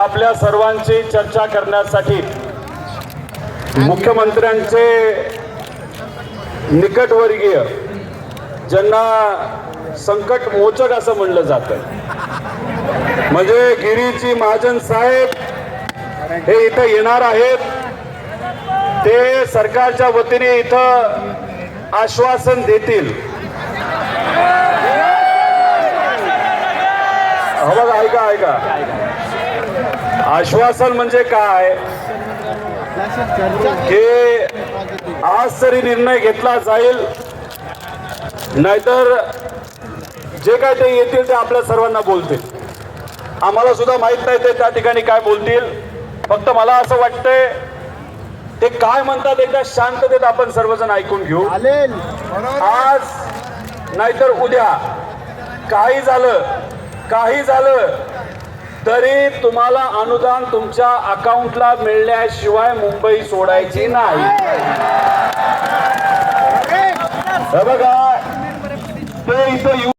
आपल्या सर्वांची चर्चा करण्यासाठी मुख्यमंत्र्यांचे निकटवर्गीय, ज्यांना संकट मोचक असं म्हणलं जातं, म्हणजे गिरीजी महाजन साहेब हे इथं येणार आहेत। ते सरकारच्या वतीने इथं आश्वासन देतील। बघा, ऐका आश्वासन म्हणजे काय की आज तरी निर्णय घेतला जाईल, नाहीतर जे काय ते येतील ते आपल्या सर्वांना बोलतील। आम्हाला सुद्धा माहित नाही ते त्या ठिकाणी काय बोलतील। फक्त मला असं वाटतंय ते काय म्हणतात एकदा शांततेत आपण सर्वजण ऐकून घेऊ। आज नाहीतर उद्या काही झालं तरी तुम्हाला अनुदान तुमच्या अकाउंटला मिळण्याशिवाय मुंबई सोडायची नाही। बघा, ते इथं